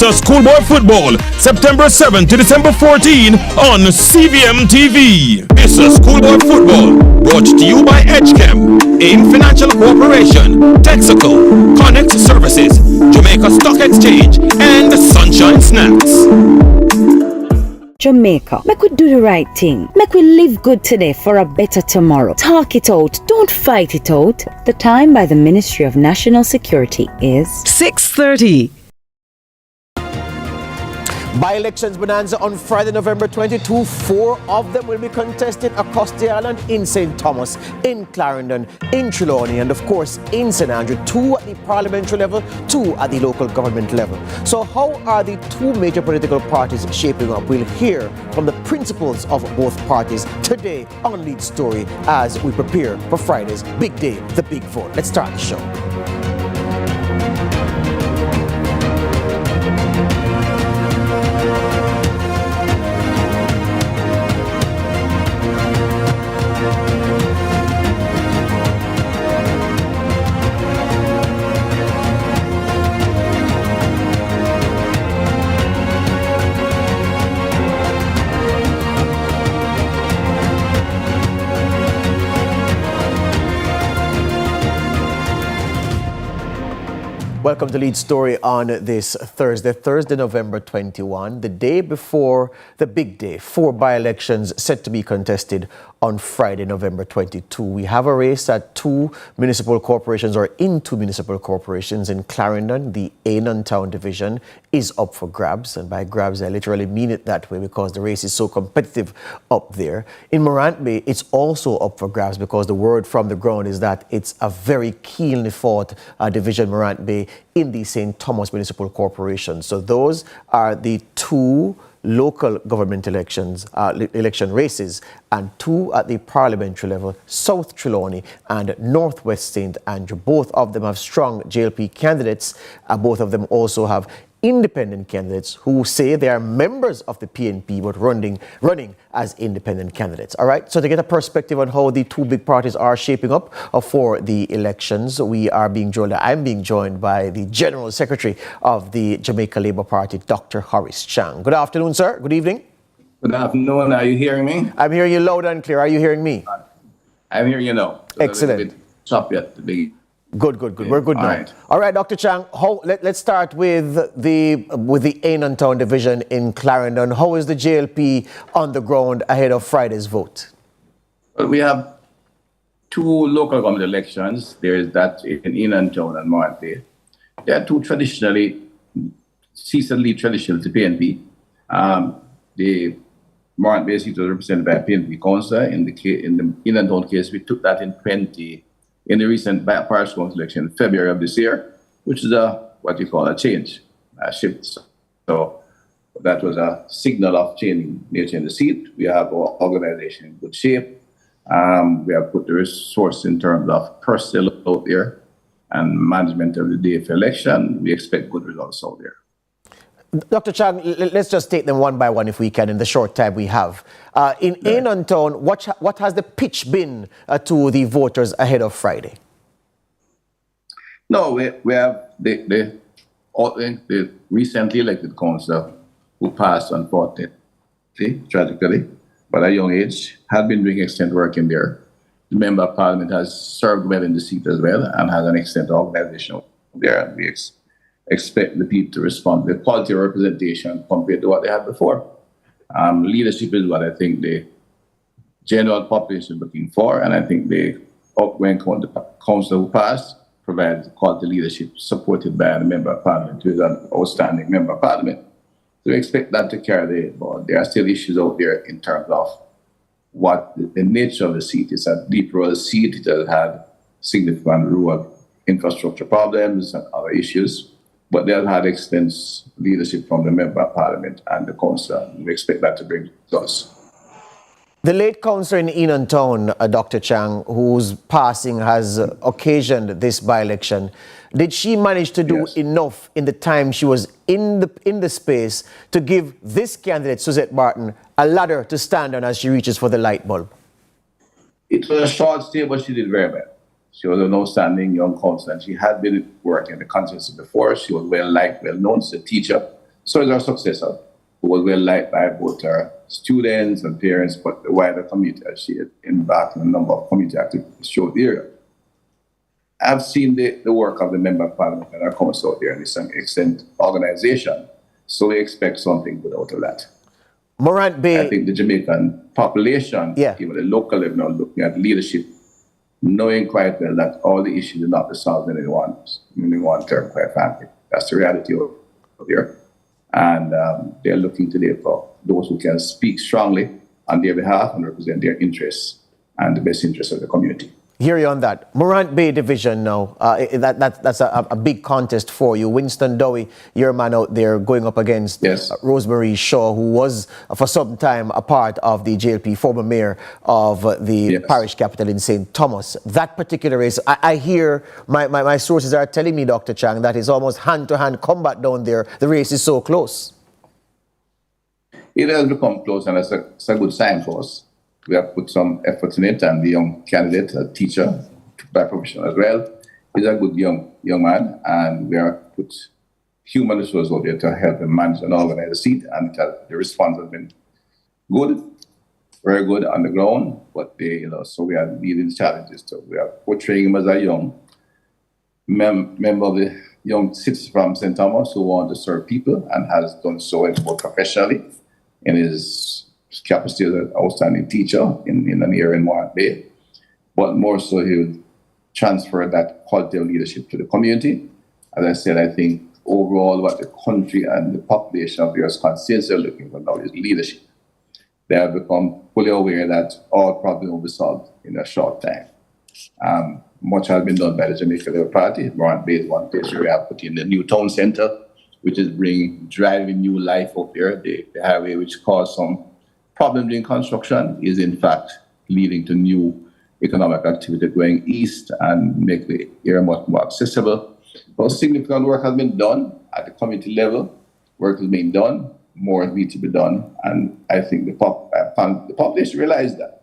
Issa Schoolboy Football, September 7 to December 14 on CVM TV. Issa Schoolboy Football, brought to you by EdgeChem, AIM Financial Corporation, Texaco, Connect Services, Jamaica Stock Exchange, and Sunshine Snacks. Jamaica, make we do the right thing. Make we live good today for a better tomorrow. Talk it out, don't fight it out. The time by the Ministry of National Security is 6:30. By-elections bonanza on Friday, November 22. 4 of them will be contested across the island in St. Thomas, in Clarendon, in Trelawny, and of course in St. Andrew. 2 at the parliamentary level, 2 at the local government level. So how are the 2 major political parties shaping up? We'll hear from the principals of both parties today on Lead Story as we prepare for Friday's big day, the big vote. Let's start the show. Welcome to Lead Story on this Thursday, November 21, the day before the big day. 4 by-elections set to be contested on Friday, November 22. We have a race at 2 municipal corporations, or in 2 municipal corporations. In Clarendon, the Ainan Town division is up for grabs, and by grabs I literally mean it that way because the race is so competitive up there. In Morant Bay, it's also up for grabs because the word from the ground is that it's a very keenly fought division, Morant Bay, in the St. Thomas Municipal Corporation. So those are the 2 local government election races, and 2 at the parliamentary level, South Trelawny and Northwest St. Andrew. Both of them have strong JLP candidates. Both of them also have independent candidates who say they are members of the PNP but running as independent candidates. All right, so to get a perspective on how the 2 big parties are shaping up for the elections, I'm being joined by the General Secretary of the Jamaica Labour Party, Dr. Horace Chang. Good afternoon, sir. Good evening. Good afternoon. Are you hearing me? I'm hearing you loud and clear. Are you hearing me? I'm hearing you now. Excellent. Choppy at the beginning. Good. We're good now. Right. All right, Dr. Chang, let's start with the Ainan Town division in Clarendon. How is the JLP on the ground ahead of Friday's vote? Well, we have 2 local government elections. There is that in Ainan Town and Morant Bay. They are 2 seasonally traditional to PNP. The Morant Bay seat was represented by a PNP councillor. In the Ainan Town case, we took that in the recent parish council election in February of this year, which is what you call a change, a shift. So that was a signal of changing nature in the seat. We have our organization in good shape. We have put the resource in terms of personnel out there and management of the day for election. We expect good results out there. Dr. Chang, let's just take them one by one if we can in the short time we have. In Ainan Town, what has the pitch been to the voters ahead of Friday? No, we have the recently elected councillor who passed unfortunately, tragically, but at a young age, had been doing extensive work in there. The member of parliament has served well in the seat as well and has an extensive organization there, and we expect the people to respond with quality representation compared to what they had before. Leadership is what I think the general population is looking for, and I think the outgoing council who passed provides quality leadership supported by the member of parliament, who is an outstanding member of parliament. So we expect that to carry the ball. There are still issues out there in terms of what the nature of the seat is. A deep rural seat. It has had significant rural infrastructure problems and other issues. But they have had extensive leadership from the member of parliament and the council. We expect that to bring results. The late councillor in Ainan Town, Dr. Chang, whose passing has occasioned this by-election, did she manage to do enough in the time she was in the space to give this candidate, Suzette Barton, a ladder to stand on as she reaches for the light bulb? It was a short stay, but she did very well. She was an outstanding young councillor, and she had been working in the constituency before. She was well liked, well known. She's a teacher, So is our successor, who was well liked by both our students and parents, but the wider community as she had embarked on a number of community activities throughout the area. I've seen the work of the Member of Parliament and our council out there in this extent organization, so we expect something good out of that. Morant Bay. I think the Jamaican population, even the local level, now looking at leadership, knowing quite well that all the issues are not resolved in one term, quite frankly. That's the reality out there. And they're looking today for those who can speak strongly on their behalf and represent their interests and the best interests of the community. Hear you on that. Morant Bay Division now, that's a big contest for you. Winston Dowie, your man out there going up against Rosemary Shaw, who was for some time a part of the JLP, former mayor of the parish capital in St. Thomas. That particular race, I hear my sources are telling me, Dr. Chang, that is almost hand-to-hand combat down there. The race is so close. It has become close, and it's a good sign for us. We have put some effort in it, and the young candidate, a teacher by profession as well, is a good young man, and we have put human resources out there to help him manage and organize the seat, and the response has been good, very good on the ground, but so we are leading the challenges. So we are portraying him as a young member of the young citizens from St. Thomas who want to serve people and has done so both professionally in his capacity as an outstanding teacher in an area in Morant Bay, but more so he would transfer that quality of leadership to the community. As I said, I think overall what the country and the population of various constituencies are looking for now is leadership. They have become fully aware that all problems will be solved in a short time. Much has been done by the Jamaica Labour Party. Morant Bay is one place where we have put in the new town centre, which is driving new life up there. The highway, which caused some problems in construction, is in fact leading to new economic activity going east and make the area much more accessible. But significant work has been done at the community level. Work is being done, more needs to be done, and I think the population realize that.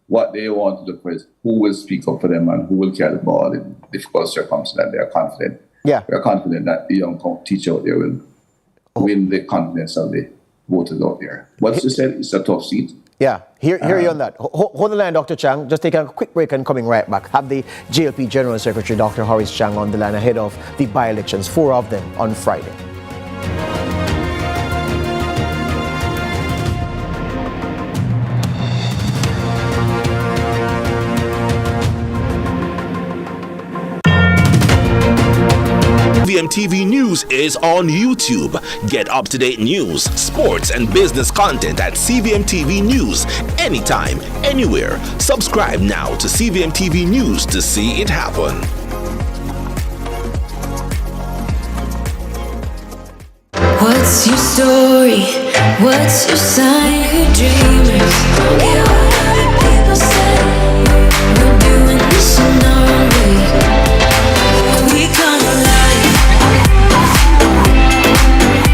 What they want to look for is who will speak up for them and who will carry the ball in difficult circumstances, and they are confident. Yeah. We are confident that the young teacher out there will win the confidence of the voters out there. What you said, it's a tough seat. Yeah, hear you on that. Hold the line, Dr. Chang. Just take a quick break and coming right back. Have the JLP General Secretary, Dr. Horace Chang, on the line ahead of the by-elections, 4 of them on Friday. CVM TV News is on YouTube. Get up-to-date news, sports, and business content at CVM TV News anytime, anywhere. Subscribe now to CVM TV News to see it happen. What's your story? What's your sign? We're dreamers. Don't care what other people say. We're doing this in our own way. We come alive.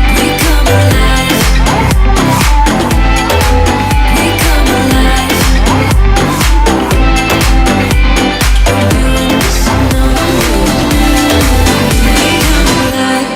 We come alive. We come alive. We're doing this in our own way. We come alive.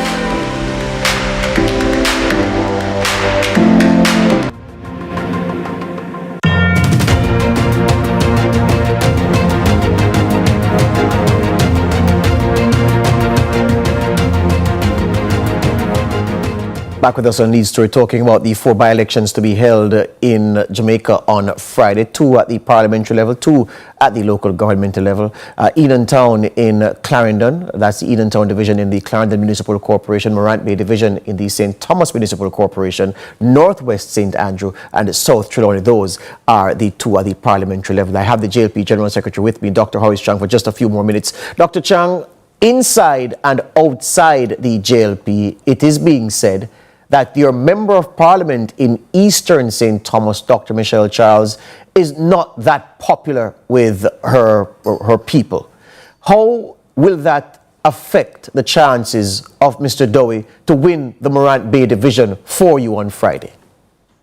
Back with us on Lead Story, talking about the 4 by-elections to be held in Jamaica on Friday. 2 at the parliamentary level, 2 at the local governmental level. Edentown in Clarendon, that's the Edentown division in the Clarendon Municipal Corporation, Morant Bay division in the St. Thomas Municipal Corporation, Northwest St. Andrew and South Trelawny. Those are the 2 at the parliamentary level. I have the JLP General Secretary with me, Dr. Horace Chang, for just a few more minutes. Dr. Chang, inside and outside the JLP, it is being said that your Member of Parliament in Eastern St. Thomas, Dr. Michelle Charles, is not that popular with her people. How will that affect the chances of Mr. Dowie to win the Morant Bay division for you on Friday?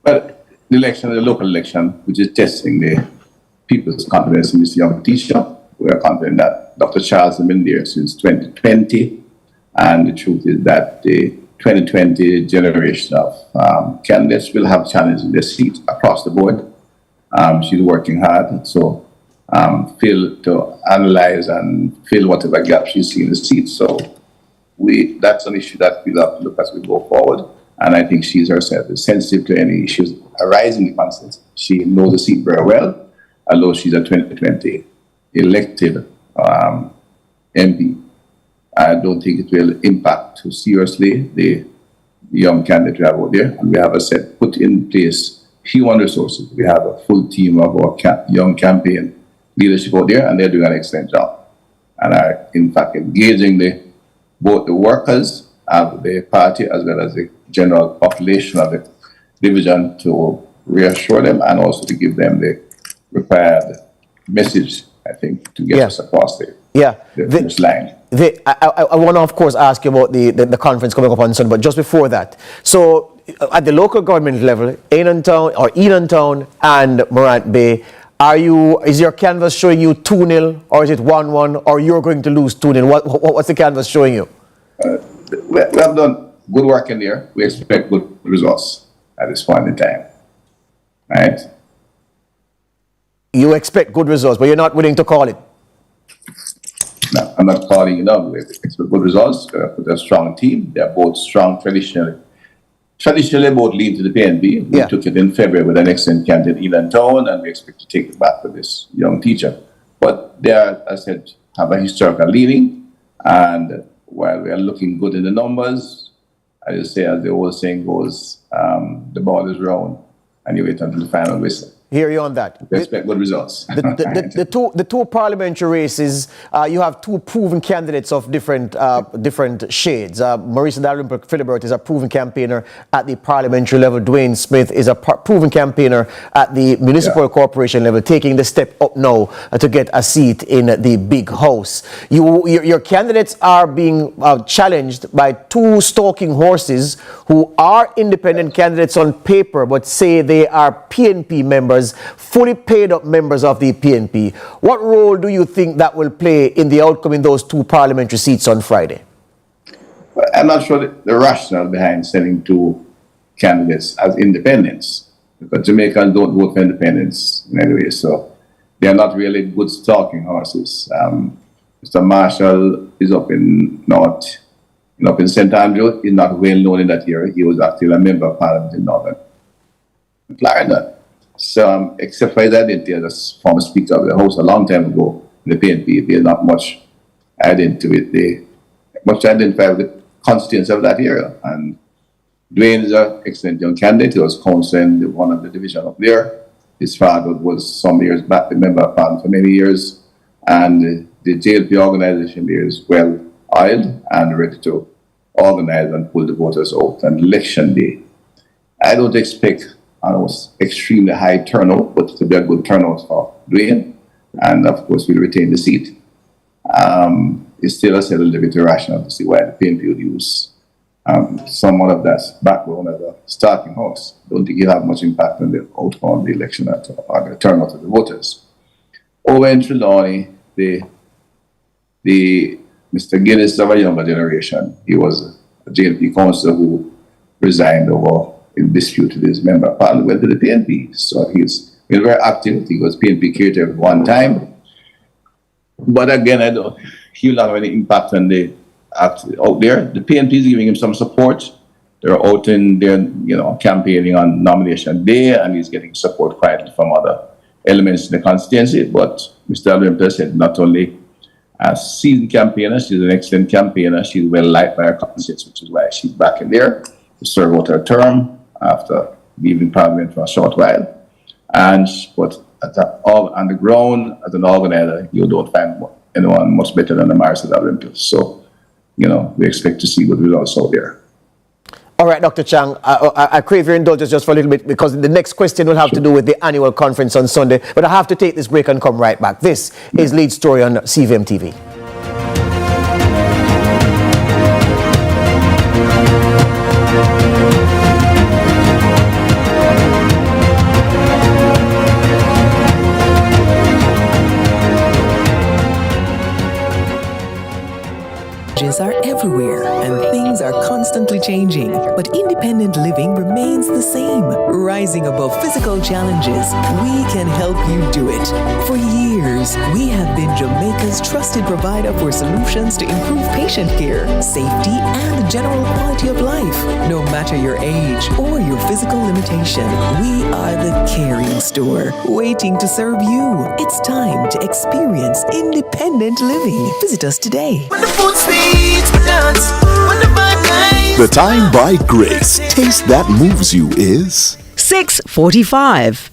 Well, the local election, which is testing the people's confidence in this young teacher, we are confident that Dr. Charles has been there since 2020, and the truth is that the 2020 generation of candidates will have challenges in their seats across the board. She's working hard, so to analyze and fill whatever gap she sees in the seat. So that's an issue that we'll have to look as we go forward. And I think she's herself is sensitive to any issues arising in the constituency. She knows the seat very well, although she's a 2020 elected MP. I don't think it will impact too seriously the young candidate we have out there. And we have, as I said, put in place human resources. We have a full team of our young campaign leadership out there, and they're doing an excellent job. And are, in fact, engaging both the workers of the party as well as the general population of the division to reassure them and also to give them the required message, I think, to get us across the finish line. I want to, of course, ask you about the conference coming up on Sunday, but just before that, so at the local government level, Edentown and Morant Bay, is your canvas showing you 2-0, or is it 1-1, or you're going to lose 2-0? What's the canvas showing you? We have done good work in there. We expect good results at this point in time, right? You expect good results, but you're not willing to call it? No, I'm not calling it up. We expect good results with a strong team. They're both strong traditionally. Traditionally, both lead to the PNP. We took it in February with an excellent candidate, Edentown, and we expect to take it back with this young teacher. But they are, as I said, have a historical leading, and while we are looking good in the numbers, I just say, as the old saying goes, the ball is round, and you wait until the final whistle. Hear you on that. We expect good results. The two parliamentary races, you have two proven candidates of different shades. Marisa Dalrymple-Philibert is a proven campaigner at the parliamentary level. Dwayne Smith is a proven campaigner at the municipal corporation level, taking the step up now to get a seat in the big house. Your candidates are being challenged by two stalking horses who are independent candidates on paper, but say they are PNP members, fully paid up members of the PNP. What role do you think that will play in the outcome in those two parliamentary seats on Friday? Well, I'm not sure the rationale behind sending two candidates as independents, because Jamaicans don't vote for independents in any way, so they're not really good stalking horses. Mr. Marshall is up in St. Andrew. He's not well known in that area. He was actually a member of Parliament in Northern Florida. So, except for his identity as a former Speaker of the House a long time ago, in the PNP, there's not much identity. Much identify with the constituency of that area. And Dwayne is an excellent young candidate. He was councillor in one of the division up there. His father was some years back the member of Parliament for many years. And the JLP organization there is well oiled and ready to organize and pull the voters out on election day. I don't expect extremely high turnout, but to be a good turnout for Dwayne, and of course we'll retain the seat. It's still a little bit irrational to see why the PNP would use someone of that background as a starting horse. Don't think it'll have much impact on the outcome of the election or the turnout of the voters. Over in Trelawny, the Mr. Guinness is of a younger generation. He was a JLP councillor who resigned over in dispute with his member of Parliament, went to the PNP. So he's been very active. He was PNP creator at one time. But again, he will have any impact on the act out there. The PNP is giving him some support. They're out in there, campaigning on nomination day, and he's getting support quietly from other elements in the constituency. But Mr. Dalrymple said not only a seasoned campaigner, she's an excellent campaigner. She's well liked by her constituency, which is why she's back in there to serve out her term after leaving Parliament for a short while. But on the ground, as an organizer, you don't find anyone much better than the Marisa Dalrymple. So, we expect to see good results out there. All right, Dr. Chang, I crave your indulgence just for a little bit, because the next question will have to do with the annual conference on Sunday. But I have to take this break and come right back. This is Lead Story on CVM TV. Challenges are everywhere and things are constantly changing, but independent living remains the same. Rising above physical challenges, we can help you do it. For years, we have been Jamaica's trusted provider for solutions to improve patient care, safety, and general quality of life. No matter your age or your physical limitation, we are the caring store, waiting to serve you. It's time to experience independent living. Visit us today. When the food sweet, we dance. When the vibe nice. The time by Grace. Taste that moves you is 6:45.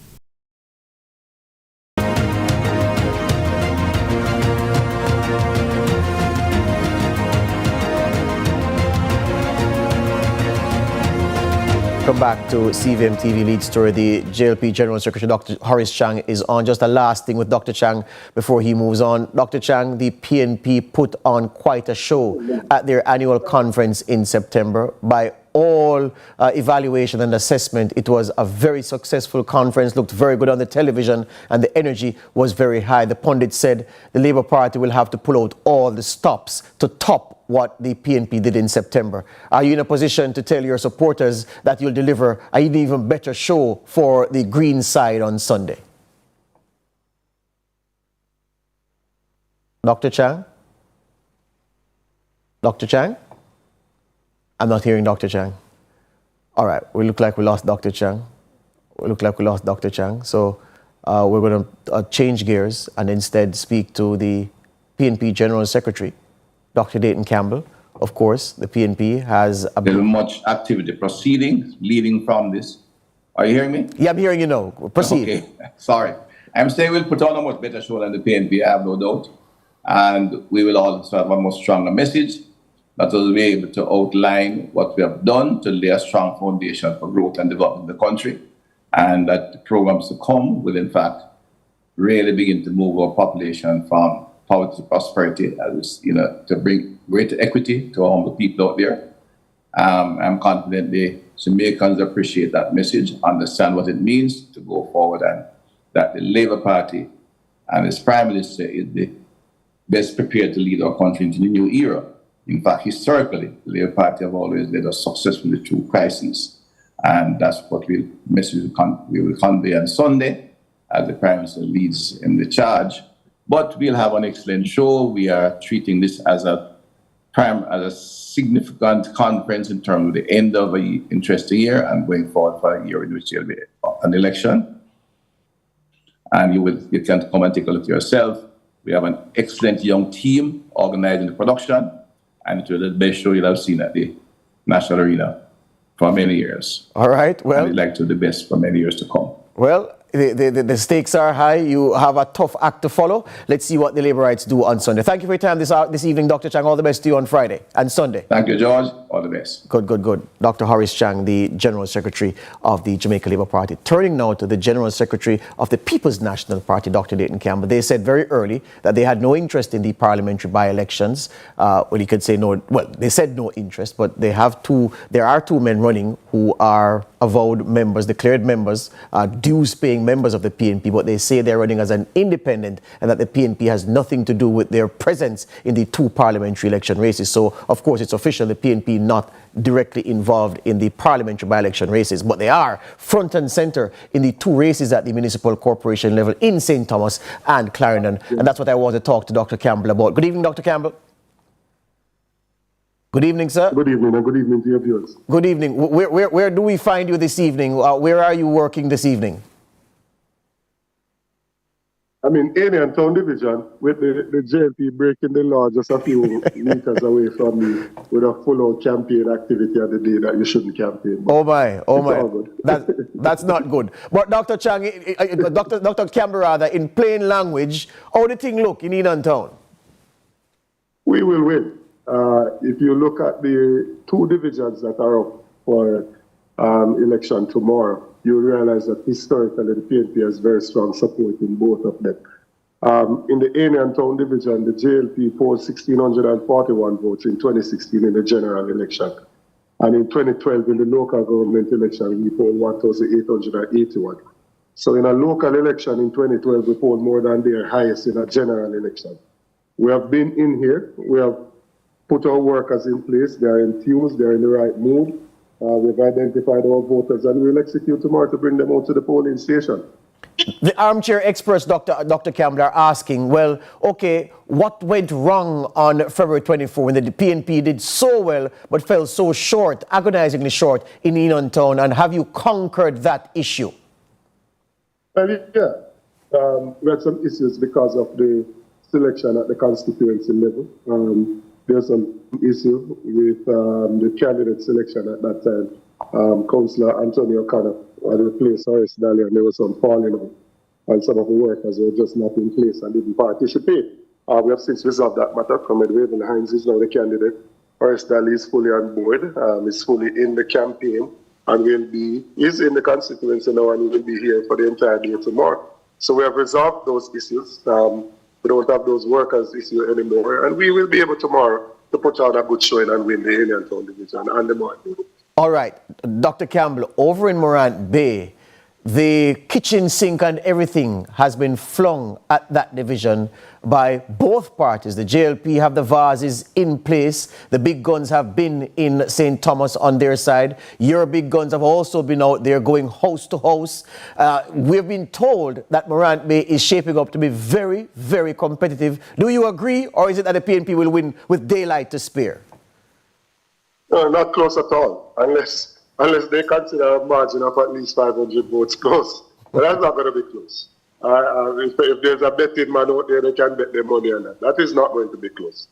Come back to CVM TV lead story. The JLP General Secretary, Dr. Horace Chang, is on. Just a last thing with Dr. Chang before he moves on. Dr. Chang, the PNP put on quite a show at their annual conference in September. By all evaluation and assessment, it was a very successful conference, looked very good on the television, and the energy was very high. The pundit said the Labour Party will have to pull out all the stops to top what the PNP did in September. Are you in a position to tell your supporters that you'll deliver an even better show for the Green side on Sunday? Dr. Chang? Dr. Chang? I'm not hearing Dr. Chang. All right, we look like we lost Dr. Chang. So we're going to change gears and instead speak to the PNP General Secretary, Dr. Dayton Campbell. Of course, the PNP has There's much activity proceeding, leading from this. Are you hearing me? Yeah, I'm hearing you now. Proceed. Okay, sorry. I'm saying we'll put on a much better show than the PNP, I have no doubt. And we will also have a much stronger message that will be able to outline what we have done to lay a strong foundation for growth and development in the country. And that the programs to come will, in fact, really begin to move our population from poverty to prosperity, as to bring greater equity to all the people out there. I'm confident the Jamaicans appreciate that message, understand what it means to go forward, and that the Labour Party and its Prime Minister is the best prepared to lead our country into the new era. In fact, historically, the Labour Party have always led us successfully through crises, and that's what we will convey on Sunday as the Prime Minister leads in the charge. But we'll have an excellent show. We are treating this as a significant conference in terms of the end of an interesting year and going forward for a year in which there will be an election. And you can come and take a look yourself. We have an excellent young team organizing the production, and it will be the best show you'll have seen at the National Arena for many years. All right, well. And we'd like to do the best for many years to come. Well, the stakes are high. You have a tough act to follow. Let's see what the Labourites do on Sunday. Thank you for your time this evening, Dr. Chang. All the best to you on Friday and Sunday. Thank you, George. All the best. Good. Dr. Horace Chang, the General Secretary of the Jamaica Labour Party. Turning now to the General Secretary of the People's National Party, Dr. Dayton Campbell. They said very early that they had no interest in the parliamentary by-elections. Well, you could say no. Well, they said no interest, but there are two men running who are avowed members, declared members, dues-paying members of the PNP, but they say they're running as an independent and that the PNP has nothing to do with their presence in the two parliamentary election races. So, of course, it's official, the PNP not directly involved in the parliamentary by-election races, but they are front and center in the two races at the municipal corporation level in St. Thomas and Clarendon. And that's what I want to talk to Dr. Campbell about. Good evening, Dr. Campbell. Good evening, sir. Good evening, and good evening to your viewers. Good evening. Where do we find you this evening? Where are you working this evening? I'm in Alien Town Division with the JLP breaking the law just a few meters away from me with a full-out campaign activity on the day that you shouldn't campaign. Oh my. That's not good. But Dr. Chang, Dr. Campbell, rather, in plain language, how the thing look in Enon Town? We will win. If you look at the two divisions that are up for election tomorrow, you realize that historically the PNP has very strong support in both of them. In the Alien Town division, the JLP polled 1,641 votes in 2016 in the general election. And in 2012, in the local government election, we polled 1,881. So in a local election in 2012, we polled more than their highest in a general election. We have been in here. We have put our workers in place. They're enthused, they're in the right mood. We've identified our voters and we'll execute tomorrow to bring them out to the polling station. The armchair experts, Dr. Campbell, are asking, well, okay, what went wrong on February 24 when the PNP did so well but fell so short, agonizingly short in Enontown, and have you conquered that issue? Well, yeah. We had some issues because of the selection at the constituency level. There's some issue with the candidate selection at that time. Councillor Antonio Connor had replaced Horace Daly, and there was some falling out, and some of the workers were just not in place and didn't participate. We have since resolved that matter. Comrade Raven Hines is now the candidate. Horace Daly is fully on board, is fully in the campaign, and is in the constituency now, and will be here for the entire day tomorrow. So we have resolved those issues. We don't have those workers issue anymore, and we will be able tomorrow to put out a good showing and win the Enontown division and the morning. All right, Dr. Campbell, over in Morant Bay, the kitchen sink and everything has been flung at that division by both parties. The JLP have the vases in place. The big guns have been in St. Thomas on their side. Your big guns have also been out there going house to house. We've been told that Morant Bay is shaping up to be very, very competitive. Do you agree, or is it that the PNP will win with daylight to spare? No, not close at all, unless they consider a margin of at least 500 votes close. But that's not going to be close. If there's a betting man out there, they can bet their money on that. That is not going to be close.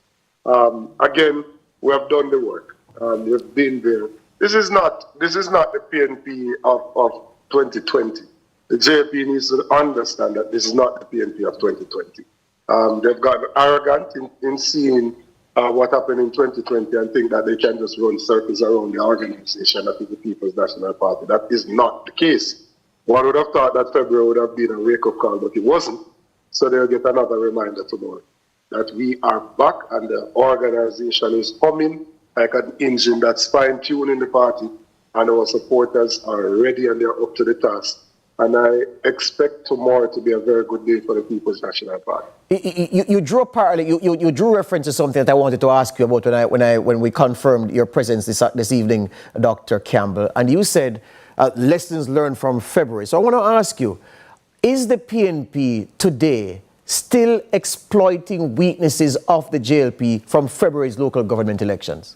Again, we have done the work. We've been there. This is not the PNP of 2020. The JLP needs to understand that this is not the PNP of 2020. They've gotten arrogant in seeing what happened in 2020 and think that they can just run circles around the organization that is the People's National Party. That is not the case. One would have thought that February would have been a wake-up call, but it wasn't. So they'll get another reminder tomorrow that we are back and the organization is humming like an engine that's fine-tuned in the party, and our supporters are ready and they're up to the task. And I expect tomorrow to be a very good day for the People's National Party. You drew a parallel. You drew reference to something that I wanted to ask you about when we confirmed your presence this evening, Dr. Campbell. And you said lessons learned from February. So I want to ask you: is the PNP today still exploiting weaknesses of the JLP from February's local government elections?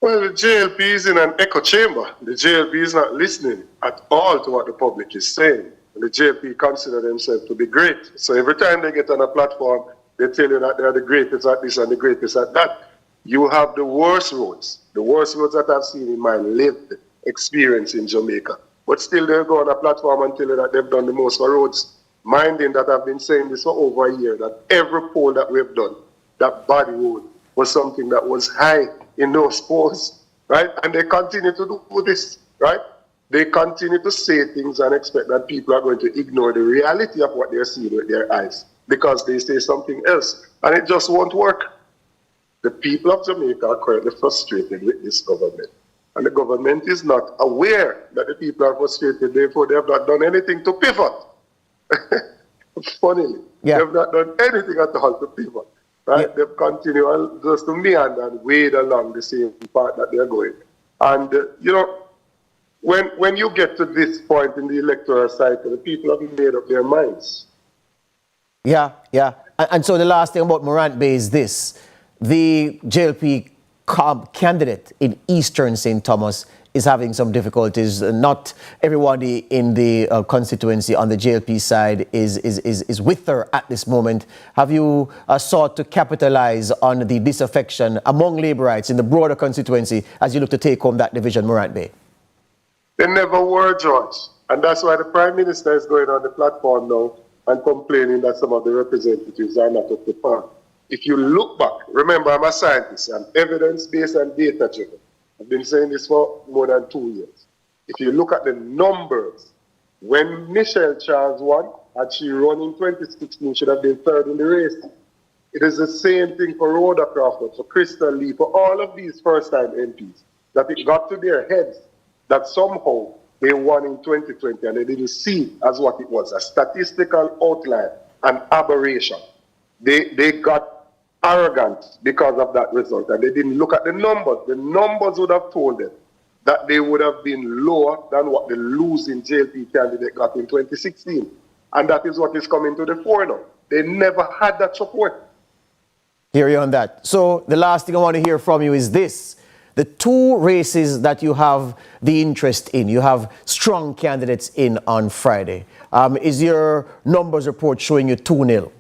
Well, the JLP is in an echo chamber. The JLP is not listening at all to what the public is saying. And the JLP consider themselves to be great. So every time they get on a platform, they tell you that they are the greatest at this and the greatest at that. You have the worst roads that I've seen in my lived experience in Jamaica. But still they'll go on a platform and tell you that they've done the most for roads. Minding that I've been saying this for over a year, that every poll that we've done, that bad road was something that was high in those polls, right? And they continue to do this, right? They continue to say things and expect that people are going to ignore the reality of what they're seeing with their eyes because they say something else, and it just won't work. The people of Jamaica are currently frustrated with this government, and the government is not aware that the people are frustrated, therefore they have not done anything to pivot. Funnily, they have not done anything at all to pivot. Right? Yeah. They've continued just to meander and wade along the same path that they're going. And, when you get to this point in the electoral cycle, the people have made up their minds. Yeah. And so the last thing about Morant Bay is this. The JLP candidate in Eastern St. Thomas is having some difficulties. Not everybody in the constituency on the JLP side is with her at this moment. Have you sought to capitalize on the disaffection among Labourites in the broader constituency as you look to take home that division, Morant Bay? They never were, George. And that's why the Prime Minister is going on the platform now and complaining that some of the representatives are not up to par. If you look back, remember I'm a scientist, I'm evidence-based and data-driven. I've been saying this for more than 2 years. If you look at the numbers, when Michelle Charles won, and she won in 2016, should have been third in the race. It is the same thing for Rhoda Crawford, for Crystal Lee, for all of these first-time MPs, that it got to their heads that somehow they won in 2020 and they didn't see it as what it was, a statistical outlier, an aberration. They got arrogant because of that result, and they didn't look at the numbers. The numbers would have told them that they would have been lower than what the losing JLP candidate got in 2016. And that is what is coming to the fore now. They never had that support. Hear you on that. So the last thing I want to hear from you is this. The two races that you have the interest in, you have strong candidates in on Friday. Is your numbers report showing you 2-0?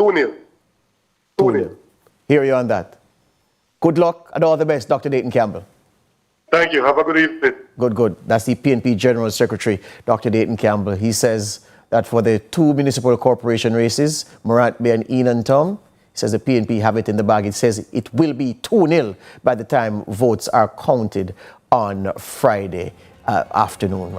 2-0. 2-0. Hear you on that. Good luck and all the best, Dr. Dayton Campbell. Thank you. Have a good evening. Good. That's the PNP General Secretary, Dr. Dayton Campbell. He says that for the two municipal corporation races, Morant Bay and Enantown, he says the PNP have it in the bag. It says it will be 2-0 by the time votes are counted on Friday afternoon.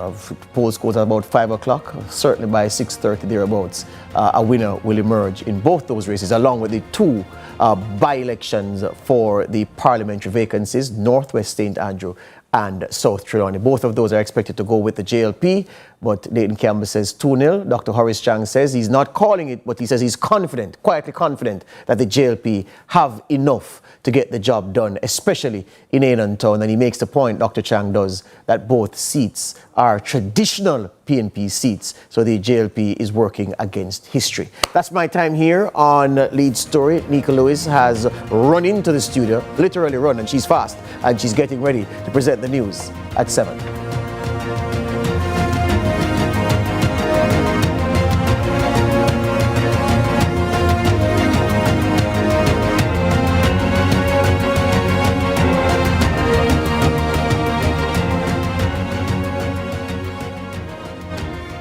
Polls close at about 5 o'clock. Certainly by 6:30 thereabouts, a winner will emerge in both those races, along with the two by-elections for the parliamentary vacancies, Northwest St. Andrew and South Trelawny. Both of those are expected to go with the JLP, but Dayton Campbell says 2-0. Dr. Horace Chang says he's not calling it, but he says he's confident, quietly confident, that the JLP have enough to get the job done, especially in Enantown. And he makes the point, Dr. Chang does, that both seats are traditional PNP seats, so the JLP is working against history. That's my time here on Lead Story. Nika Lewis has run into the studio, literally run, and she's fast, and she's getting ready to present the news at 7.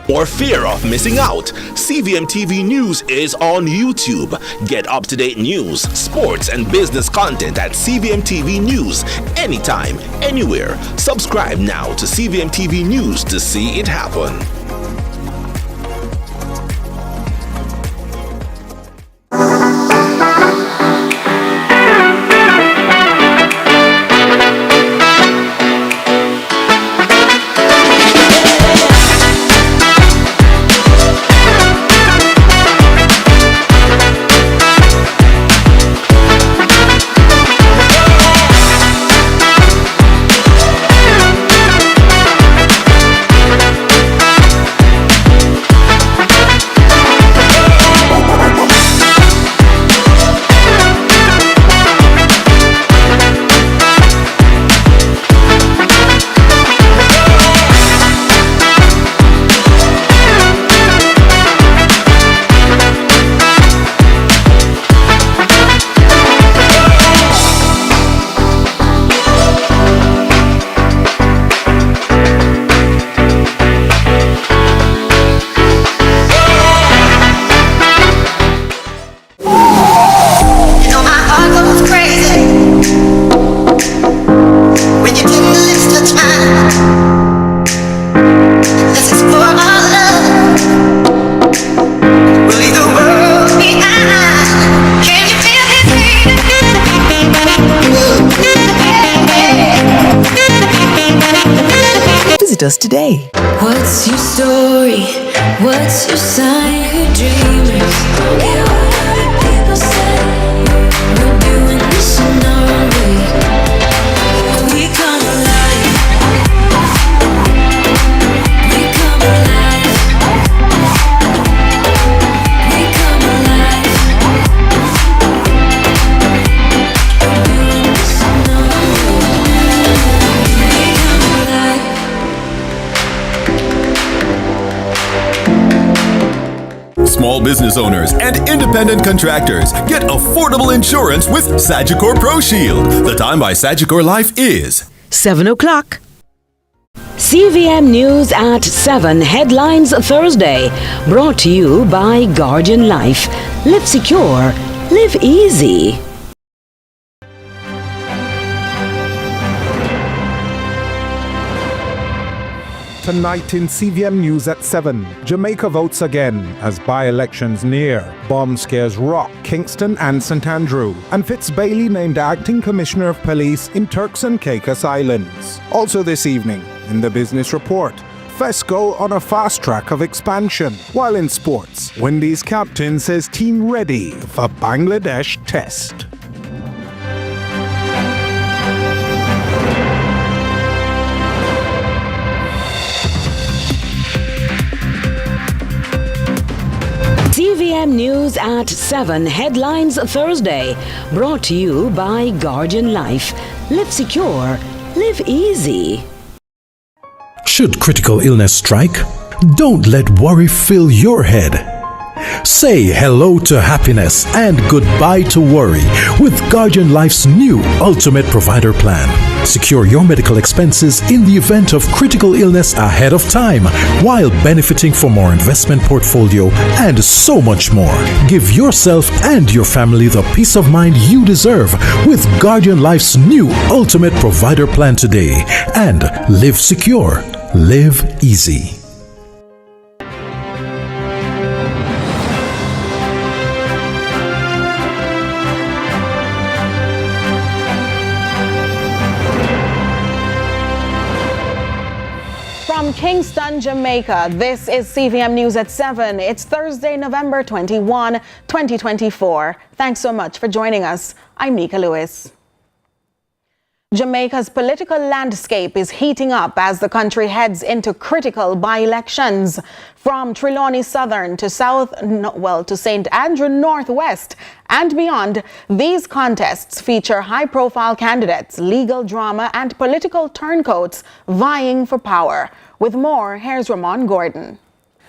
For fear of missing out, CVM TV News is on YouTube. Get up-to-date news, sports, and business content at CVM TV News anytime, anywhere. Subscribe now to CVM TV News to see it happen. Us today. What's your story? What's your sign? Who dreamers? Don't care what other people say. We're doing this in our own way. We come alive. We come alive. We come alive. We're doing this in our own way. We come alive. Small business owners and independent contractors get affordable insurance with Sagicor Pro Shield. The time by Sagicor Life is 7 o'clock. CVM News at 7 headlines Thursday. Brought to you by Guardian Life. Live secure. Live easy. Tonight in CVM News at 7, Jamaica votes again as by-elections near. Bomb scares rock Kingston and St Andrew. And Fitzbailey named Acting Commissioner of Police in Turks and Caicos Islands. Also this evening, in the Business Report, FESCO on a fast track of expansion. While in sports, Wendy's captain says team ready for Bangladesh test. CVM News at 7 Headlines Thursday, brought to you by Guardian Life. Live secure, live easy. Should critical illness strike, don't let worry fill your head. Say hello to happiness and goodbye to worry with Guardian Life's new Ultimate Provider Plan. Secure your medical expenses in the event of critical illness ahead of time while benefiting from our investment portfolio and so much more. Give yourself and your family the peace of mind you deserve with Guardian Life's new Ultimate Provider Plan today. And live secure, live easy. From Kingston, Jamaica, this is CVM News at 7. It's Thursday, November 21, 2024. Thanks so much for joining us. I'm Nika Lewis. Jamaica's political landscape is heating up as the country heads into critical by-elections. From Trelawny Southern to to St. Andrew Northwest and beyond, these contests feature high-profile candidates, legal drama, and political turncoats vying for power. With more, here's Ramon Gordon.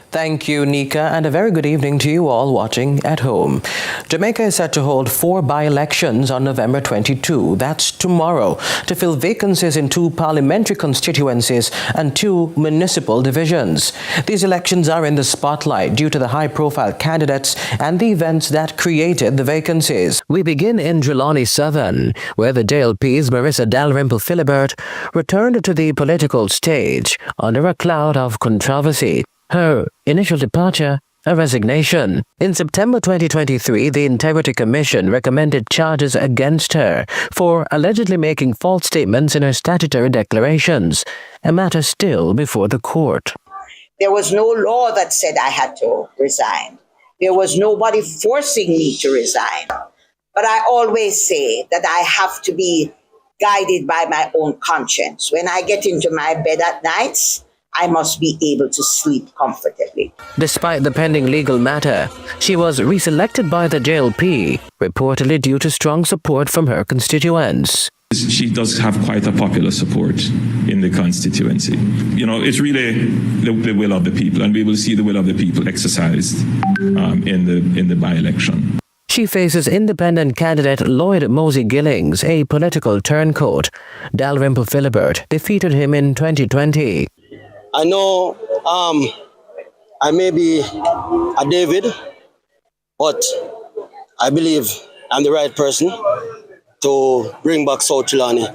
Thank you, Nika, and a very good evening to you all watching at home. Jamaica is set to hold 4 by-elections on November 22, that's tomorrow, to fill vacancies in 2 parliamentary constituencies and 2 municipal divisions. These elections are in the spotlight due to the high-profile candidates and the events that created the vacancies. We begin in Trelawny Southern, where the JLP's Marissa Dalrymple Philibert returned to the political stage under a cloud of controversy. Her initial departure, a resignation. In September 2023, the Integrity Commission recommended charges against her for allegedly making false statements in her statutory declarations, a matter still before the court. There was no law that said I had to resign. There was nobody forcing me to resign. But I always say that I have to be guided by my own conscience. When I get into my bed at nights, I must be able to sleep comfortably. Despite the pending legal matter, she was reselected by the JLP, reportedly due to strong support from her constituents. She does have quite a popular support in the constituency. You know, it's really the will of the people, and we will see the will of the people exercised in the by-election. She faces independent candidate Lloyd Mosey Gillings, a political turncoat. Dalrymple Philibert defeated him in 2020. I know I may be a David, but I believe I'm the right person to bring back South Trelawny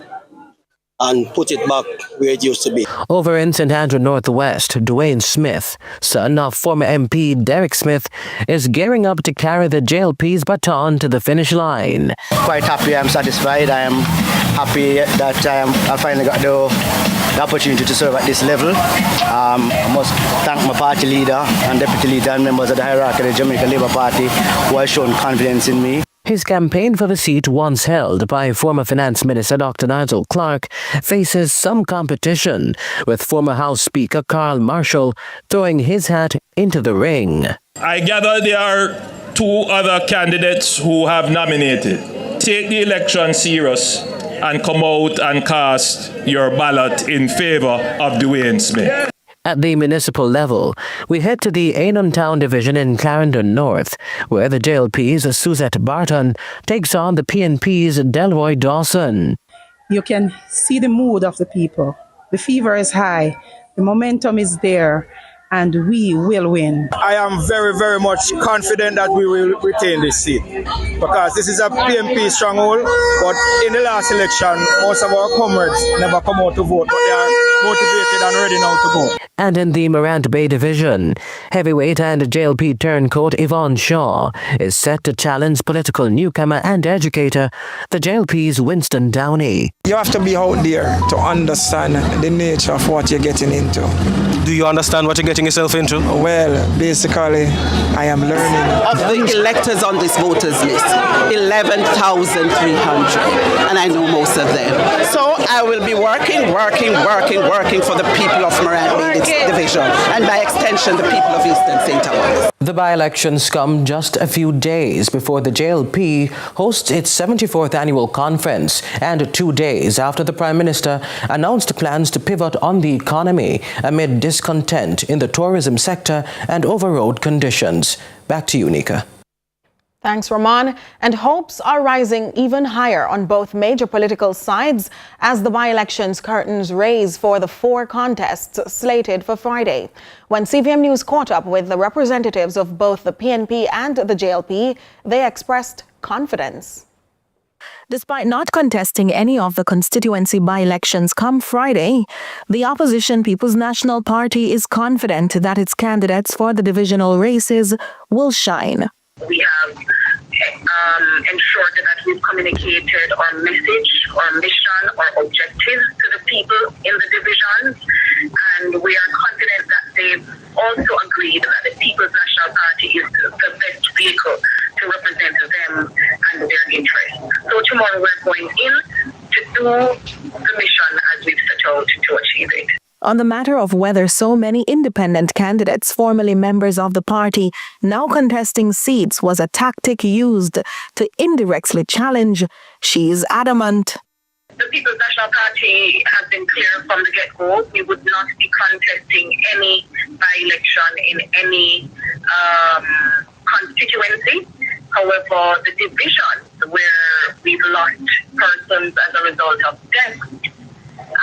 and put it back where it used to be. Over in St. Andrew Northwest, Dwayne Smith, son of former MP Derek Smith, is gearing up to carry the JLP's baton to the finish line. Quite happy, I'm satisfied. I am happy that I finally got the opportunity to serve at this level. I must thank my party leader and deputy leader and members of the hierarchy of the Jamaica Labour Party who have shown confidence in me. His campaign for the seat, once held by former Finance Minister Dr. Nigel Clark, faces some competition, with former House Speaker Carl Marshall throwing his hat into the ring. I gather there are 2 other candidates who have nominated. Take the election serious and come out and cast your ballot in favor of Dwayne Smith. At the municipal level, we head to the Ainham Town Division in Clarendon North, where the JLP's Suzette Barton takes on the PNP's Delroy Dawson. You can see the mood of the people. The fever is high, the momentum is there, and we will win. I am very, very much confident that we will retain this seat because this is a PNP stronghold, but in the last election, most of our comrades never come out to vote, but they are motivated and ready now to go. And in the Morant Bay division, heavyweight and JLP turncoat Yvonne Shaw is set to challenge political newcomer and educator, the JLP's Winston Downey. You have to be out there to understand the nature of what you're getting into. Do you understand what you're getting yourself into? Well, basically, I am learning. Of the electors on this voters list, 11,300, and I know most of them. So I will be working for the people of Morant Bay division, and by extension, the people of Eastern St. Thomas. The by-elections come just a few days before the JLP hosts its 74th annual conference, and 2 days after the Prime Minister announced plans to pivot on the economy amid discontent in the tourism sector and over-road conditions. Back to you, Nika. Thanks, Ramon. And hopes are rising even higher on both major political sides as the by-elections curtains raise for the 4 contests slated for Friday. When CVM News caught up with the representatives of both the PNP and the JLP, they expressed confidence. Despite not contesting any of the constituency by-elections come Friday, the opposition People's National Party is confident that its candidates for the divisional races will shine. We have ensured that we've communicated our message, our mission, our objectives to the people in the divisions, and we are confident that they've also agreed that the People's National Party is the best vehicle to represent them and their interests. So tomorrow we're going in to do the mission as we've set out to achieve it. On the matter of whether so many independent candidates, formerly members of the party, now contesting seats was a tactic used to indirectly challenge, she is adamant. The People's National Party has been clear from the get-go. We would not be contesting any by-election in any constituency. However, the divisions where we've lost persons as a result of death,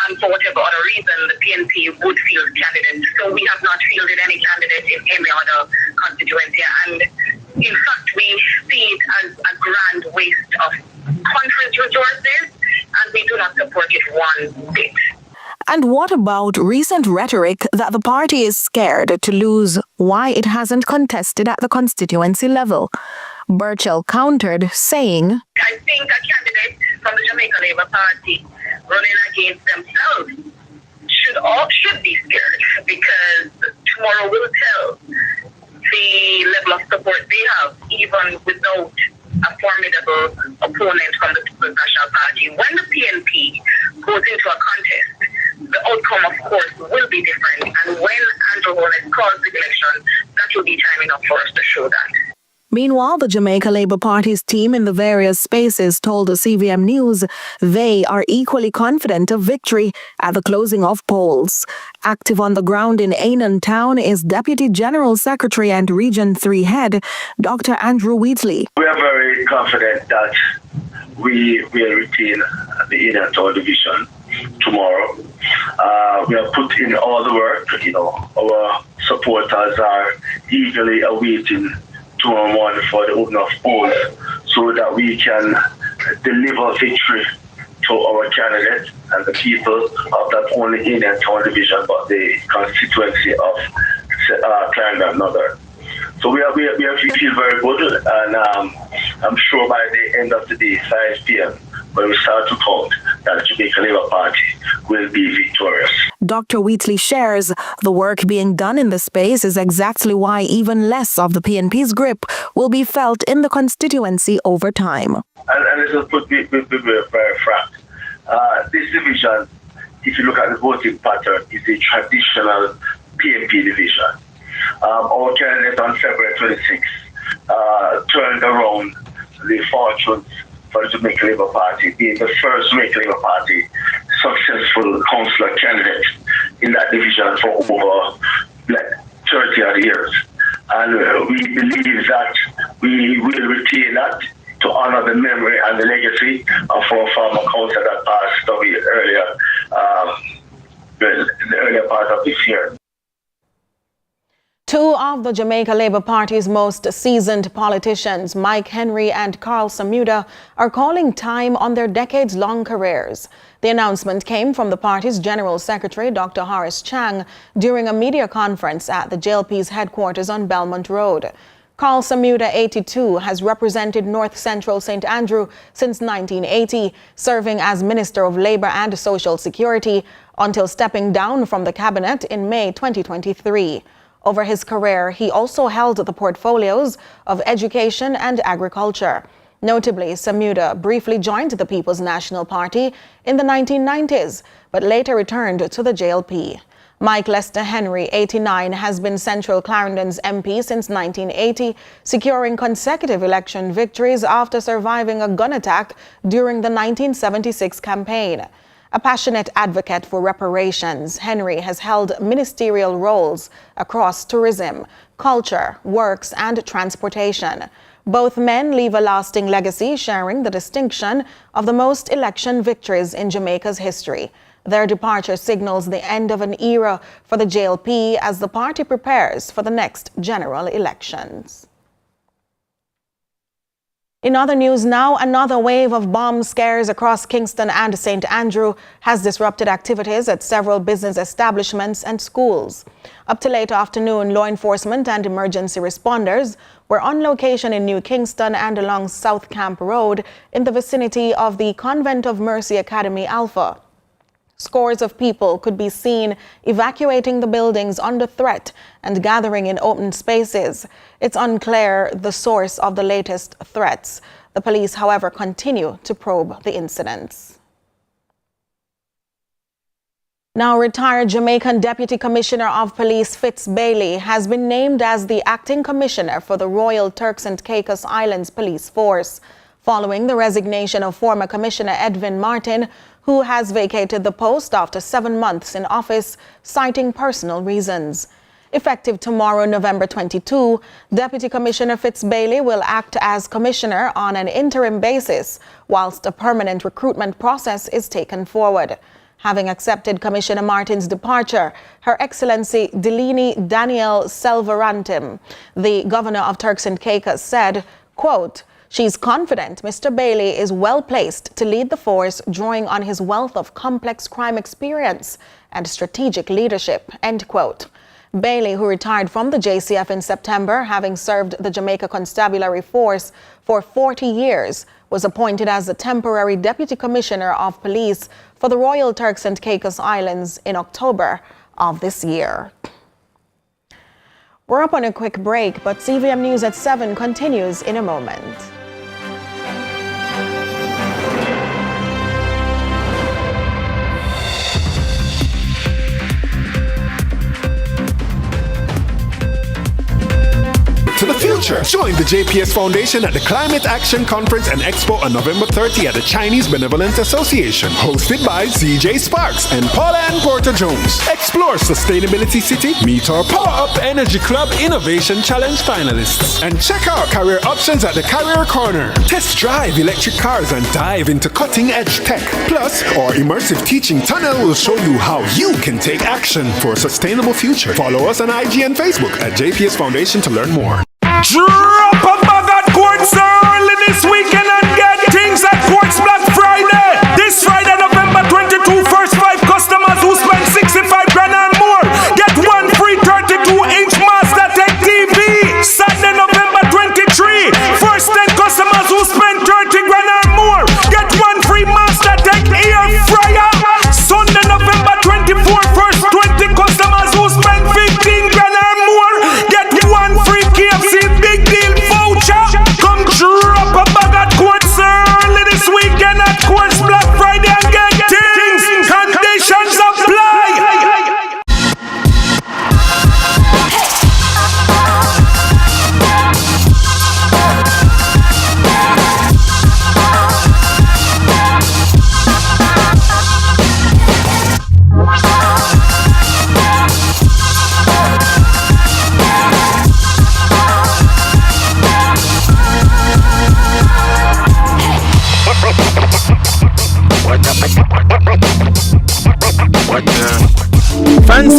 and for whatever other reason, the PNP would field candidates. So we have not fielded any candidate in any other constituency. And in fact, we see it as a grand waste of country's resources, and we do not support it one bit. And what about recent rhetoric that the party is scared to lose why it hasn't contested at the constituency level? Burchell countered, saying, I think a candidate from the Jamaica Labour Party running against themselves should be scared, because tomorrow will tell the level of support they have, even without a formidable opponent from the People's National Party. When the PNP goes into a contest, the outcome, of course, will be different. And when Andrew Holness calls the election, that will be time enough for us to show that. Meanwhile, the Jamaica Labour Party's team in the various spaces told the CVM News they are equally confident of victory at the closing of polls. Active on the ground in Ainan Town is Deputy General Secretary and Region 3 Head, Dr. Andrew Wheatley. We are very confident that we will retain the Ainan Town division tomorrow. We have put in all the work. Our supporters are eagerly awaiting tomorrow morning for the opening of polls so that we can deliver victory to our candidates and the people of not only Ainan Town division but the constituency of Clarendon Northern. So we feel very good, and I'm sure by the end of the day, 5 p.m., when we start to count, that the Jamaica Labour Party will be victorious. Dr. Wheatley shares the work being done in the space is exactly why even less of the PNP's grip will be felt in the constituency over time. And this is put very frank. This division, if you look at the voting pattern, is a traditional PNP division. Our candidate on February 26th turned around the fortunes for the Jamaica Labour Party, being the first Jamaica Labour Party successful councillor candidate in that division for over 30 odd years. And we believe that we will retain that to honor the memory and the legacy of our former councillor that passed away earlier, in the earlier part of this year. Two of the Jamaica Labour Party's most seasoned politicians, Henry and Karl Samuda, are calling time on their decades-long careers. The announcement came from the party's General Secretary, Dr. Horace Chang, during a media conference at the JLP's headquarters on Belmont Road. Karl Samuda, 82, has represented North Central St. Andrew since 1980, serving as Minister of Labour and Social Security until stepping down from the cabinet in May 2023. Over his career, he also held the portfolios of education and agriculture. Notably, Samuda briefly joined the People's National Party in the 1990s, but later returned to the JLP. Lester Henry, 89, has been Central Clarendon's MP since 1980, securing consecutive election victories after surviving a gun attack during the 1976 campaign. A passionate advocate for reparations, Henry has held ministerial roles across tourism, culture, works, and transportation. Both men leave a lasting legacy, sharing the distinction of the most election victories in Jamaica's history. Their departure signals the end of an era for the JLP as the party prepares for the next general elections. In other news now, another wave of bomb scares across Kingston and St. Andrew has disrupted activities at several business establishments and schools. Up to late afternoon, law enforcement and emergency responders were on location in New Kingston and along South Camp Road in the vicinity of the Convent of Mercy Academy Alpha. Scores of people could be seen evacuating the buildings under threat and gathering in open spaces. It's unclear the source of the latest threats. The police, however, continue to probe the incidents. Now, retired Jamaican Deputy Commissioner of Police Fitz Bailey has been named as the acting commissioner for the Royal Turks and Caicos Islands Police Force, following the resignation of former Commissioner Edwin Martin, who has vacated the post after 7 months in office, citing personal reasons. Effective tomorrow, November 22, Deputy Commissioner Fitz Bailey will act as commissioner on an interim basis, whilst a permanent recruitment process is taken forward. Having accepted Commissioner Martin's departure, Her Excellency Delini Daniel Selvarantim, the Governor of Turks and Caicos, said, quote, "She's confident Mr. Bailey is well placed to lead the force, drawing on his wealth of complex crime experience and strategic leadership," end quote. Bailey, who retired from the JCF in September, having served the Jamaica Constabulary Force for 40 years, was appointed as the temporary Deputy Commissioner of Police for the Royal Turks and Caicos Islands in October of this year. We're up on a quick break, but CVM News at 7 continues in a moment. To the future. Join the JPS Foundation at the Climate Action Conference and Expo on November 30 at the Chinese Benevolent Association, hosted by CJ Sparks and Paula Ann Porter-Jones. Explore Sustainability City, meet our Power Up Energy Club Innovation Challenge finalists, and check out career options at the Career Corner. Test drive electric cars and dive into cutting-edge tech. Plus, our immersive teaching tunnel will show you how you can take action for a sustainable future. Follow us on IG and Facebook at JPS Foundation to learn more. Drop a bag at Quartz early this weekend and get things at Quartz Black Friday. This Friday, November 22, first 5 customers who spend 65 grand and more get one free 32-inch MasterTech TV. Saturday, November 23, first 10 customers who spend 30 grand and more get one free MasterTech air fryer. Sunday, November 24, first 20 customers who spend 15 grand and more get one free KFC Big Deal voucher. Come drop a bag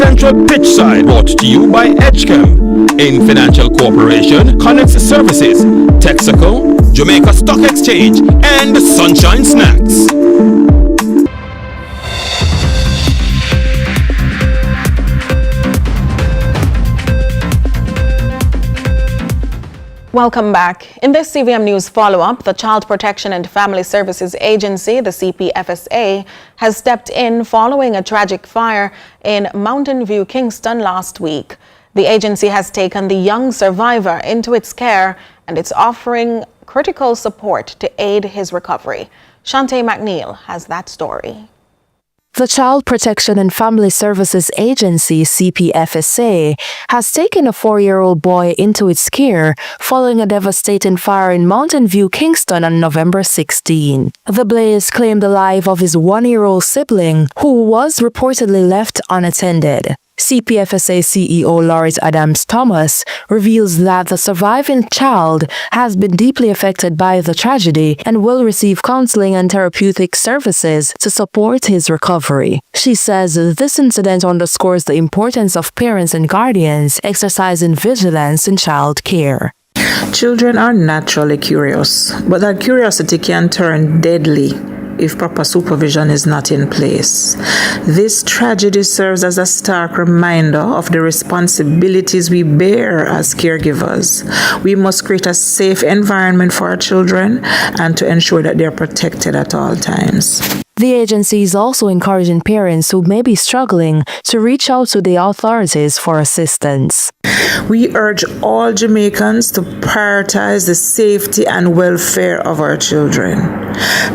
Central Pitch Side, brought to you by Edgechem. In Financial Corporation, Connect Services, Texaco, Jamaica Stock Exchange, and Sunshine Snacks. Welcome back. In this CVM News follow-up, the Child Protection and Family Services Agency, the CPFSA, has stepped in following a tragic fire in Mountain View, Kingston last week. The agency has taken the young survivor into its care and it's offering critical support to aid his recovery. Shante McNeil has that story. The Child Protection and Family Services Agency, CPFSA, has taken a 4-year-old boy into its care following a devastating fire in Mountain View, Kingston on November 16. The blaze claimed the life of his 1-year-old sibling, who was reportedly left unattended. CPFSA CEO Laurie Adams-Thomas reveals that the surviving child has been deeply affected by the tragedy and will receive counseling and therapeutic services to support his recovery. She says this incident underscores the importance of parents and guardians exercising vigilance in child care. Children are naturally curious, but that curiosity can turn deadly if proper supervision is not in place. This tragedy serves as a stark reminder of the responsibilities we bear as caregivers. We must create a safe environment for our children and to ensure that they are protected at all times. The agency is also encouraging parents who may be struggling to reach out to the authorities for assistance. We urge all Jamaicans to prioritize the safety and welfare of our children.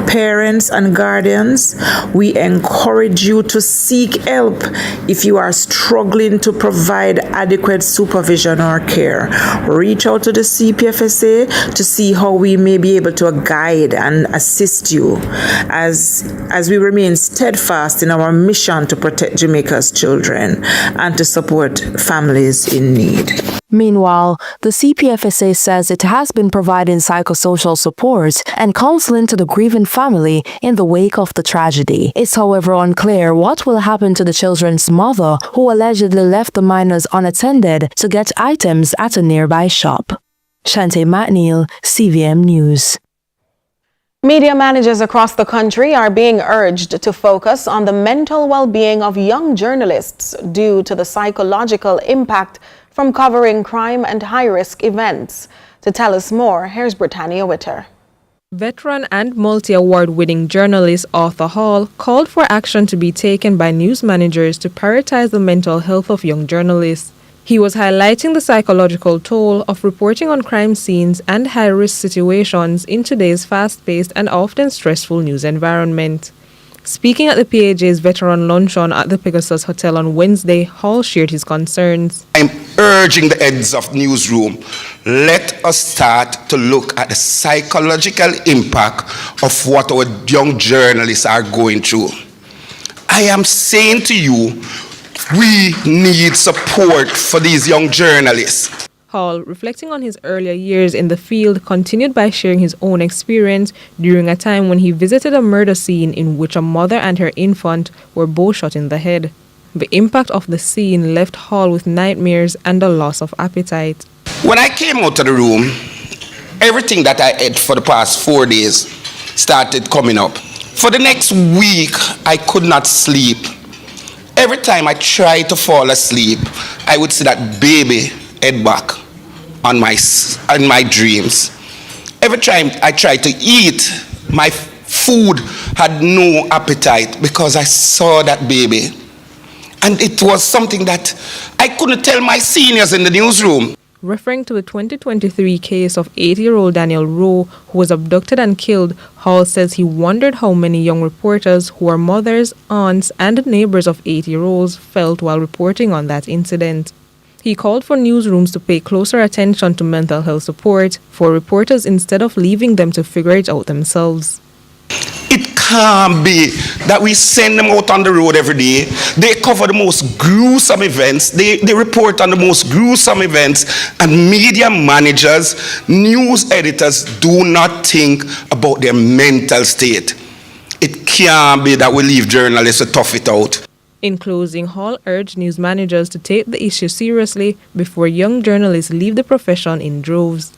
Parents and guardians, we encourage you to seek help if you are struggling to provide adequate supervision or care. Reach out to the CPFSA to see how we may be able to guide and assist you as we remain steadfast in our mission to protect Jamaica's children and to support families in need. Meanwhile, the CPFSA says it has been providing psychosocial support and counseling to the grieving family in the wake of the tragedy. It's however unclear what will happen to the children's mother, who allegedly left the minors unattended to get items at a nearby shop. Shante McNeil, CVM News. Media managers across the country are being urged to focus on the mental well-being of young journalists due to the psychological impact from covering crime and high-risk events. To tell us more, here's Britannia Witter. Veteran and multi-award-winning journalist Arthur Hall called for action to be taken by news managers to prioritize the mental health of young journalists. He was highlighting the psychological toll of reporting on crime scenes and high-risk situations in today's fast-paced and often stressful news environment. Speaking at the PAJ's veteran luncheon at the Pegasus Hotel on Wednesday, Hall shared his concerns. I'm urging the heads of newsroom, let us start to look at the psychological impact of what our young journalists are going through. I am saying to you, we need support for these young journalists. Hall, reflecting on his earlier years in the field, continued by sharing his own experience during a time when he visited a murder scene in which a mother and her infant were both shot in the head. The impact of the scene left Hall with nightmares and a loss of appetite. When I came out of the room, everything that I ate for the past 4 days started coming up. For the next week, I could not sleep. Every time I tried to fall asleep, I would see that baby head back on my dreams. Every time I tried to eat, my food had no appetite because I saw that baby. And it was something that I couldn't tell my seniors in the newsroom. Referring to the 2023 case of 80-year-old Daniel Rowe, who was abducted and killed, Hall says he wondered how many young reporters who are mothers, aunts, and neighbors of 80-year-olds felt while reporting on that incident. He called for newsrooms to pay closer attention to mental health support for reporters instead of leaving them to figure it out themselves. It can't be that we send them out on the road every day. They cover the most gruesome events. They report on the most gruesome events. And media managers, news editors do not think about their mental state. It can't be that we leave journalists to tough it out. In closing, Hall urged news managers to take the issue seriously before young journalists leave the profession in droves.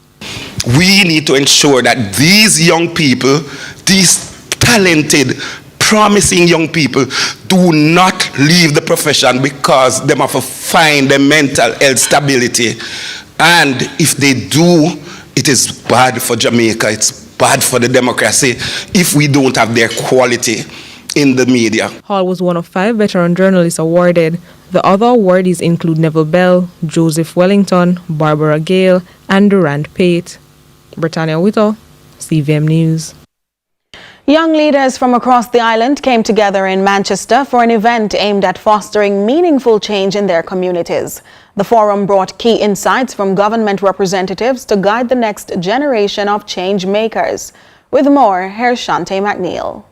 We need to ensure that these young people, these talented, promising young people, do not leave the profession because they have to find their mental health stability. And if they do, it is bad for Jamaica, it's bad for the democracy if we don't have their quality in the media. Hall was one of 5 veteran journalists awarded. The other awardees include Neville Bell, Joseph Wellington, Barbara Gale, and Durant Pate. Britannia Whittle, CVM News. Young leaders from across the island came together in Manchester for an event aimed at fostering meaningful change in their communities. The forum brought key insights from government representatives to guide the next generation of change makers. With more, here's Shante McNeil.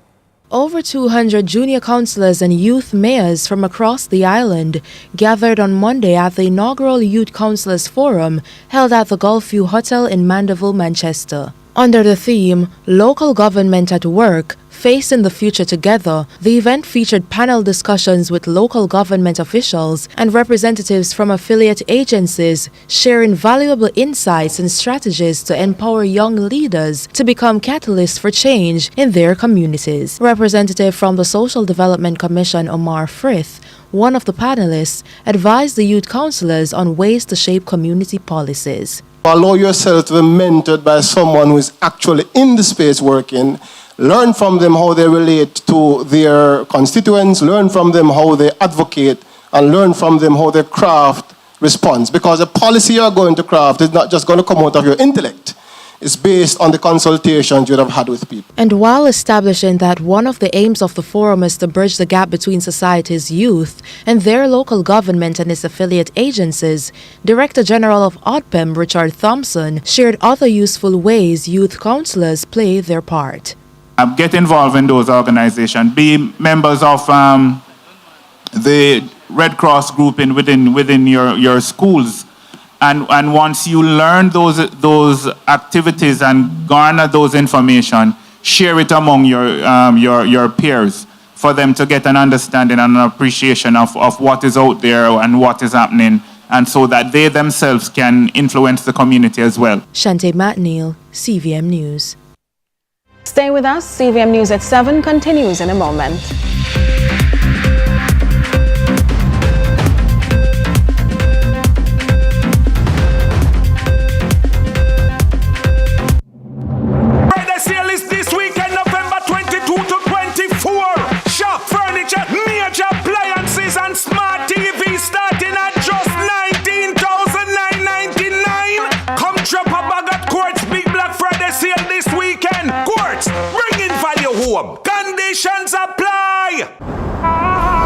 Over 200 junior councillors and youth mayors from across the island gathered on Monday at the inaugural Youth Councillors Forum held at the Gulfview Hotel in Mandeville, Manchester. Under the theme, Local Government at Work, Facing the Future Together, the event featured panel discussions with local government officials and representatives from affiliate agencies, sharing valuable insights and strategies to empower young leaders to become catalysts for change in their communities. Representative from the Social Development Commission, Omar Frith, one of the panelists, advised the youth councillors on ways to shape community policies. Allow yourself to be mentored by someone who is actually in the space working. Learn from them how they relate to their constituents, learn from them how they advocate, and learn from them how they craft response. Because the policy you're going to craft is not just going to come out of your intellect. It's based on the consultations you'd have had with people. And while establishing that one of the aims of the forum is to bridge the gap between society's youth and their local government and its affiliate agencies, Director General of ODPEM, Richard Thompson, shared other useful ways youth councillors play their part. Get involved in those organizations. Be members of the Red Cross group within your schools. And once you learn those activities and garner those information, share it among your peers for them to get an understanding and an appreciation of what is out there and what is happening, and so that they themselves can influence the community as well. Shante McNeil, CVM News. Stay with us. CVM News at 7 continues in a moment. Friday sale is this weekend, November 22 to 24. Shop furniture, major appliances, and smart TV starting at just $19,999. Come drop a bag at Quartz Big Black Friday sale this weekend. Quartz, bringing value home. Conditions apply.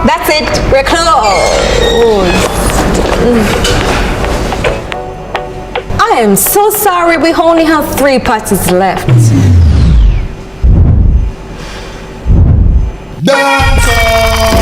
That's it. We're closed. I am so sorry. We only have 3 patties left.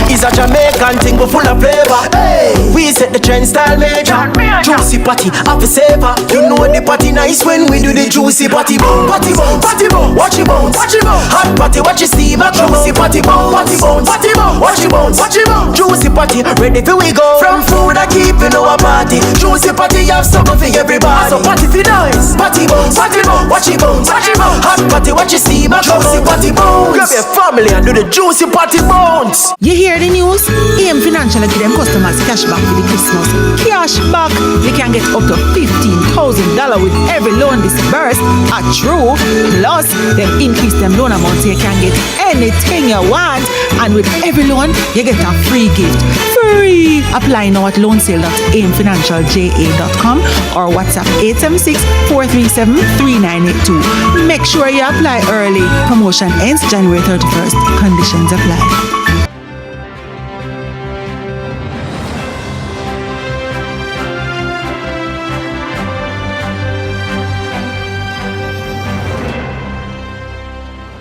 It's a Jamaican thing, but full of flavor. Hey, we set the trend, style major. Juicy patty, have a savor. You know the party nice when we do the juicy patty bones. Patty bones, patty bones, watch it bones, watch it bones. Hot patty, watch it steam. Juicy patty bones, patty bones, patty bones, watch it bones, watch it bones. Juicy patty, ready for we go. From food I keep in our party. Juicy patty, have something for everybody. So patty for nice. Patty bones, watch it bones, watch it bones. Hot patty, watch it steam. Juicy patty bones. Grab your family and do the juicy patty bones. You hear the news? AM Financial give them customers cash back for the Christmas. Cash back! You can get up to $15,000 with every loan disbursed at True. Plus, them increase them loan amount so you can get anything you want. And with every loan, you get a free gift. Free! Apply now at loansale.amfinancialja.com or WhatsApp 876-437-3982. Make sure you apply early. Promotion ends January 31st. Conditions apply.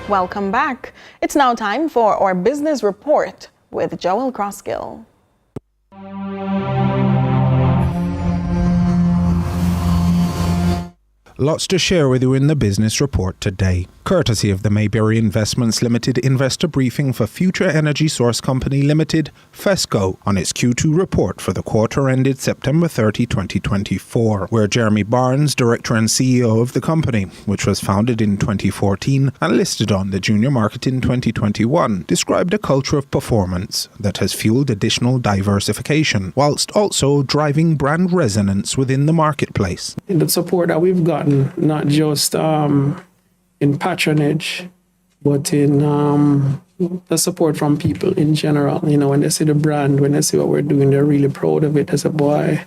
Welcome back. It's now time for our business report with Joel Crossgill. Lots to share with you in the business report today. Courtesy of the Mayberry Investments Limited investor briefing for Future Energy Source Company Limited, FESCO, on its Q2 report for the quarter ended September 30, 2024, where Jeremy Barnes, director and CEO of the company, which was founded in 2014 and listed on the junior market in 2021, described a culture of performance that has fueled additional diversification, whilst also driving brand resonance within the marketplace. The support that we've gotten, not just in patronage, but in the support from people in general. You know, when they see the brand, when they see what we're doing, they're really proud of it. They say, boy,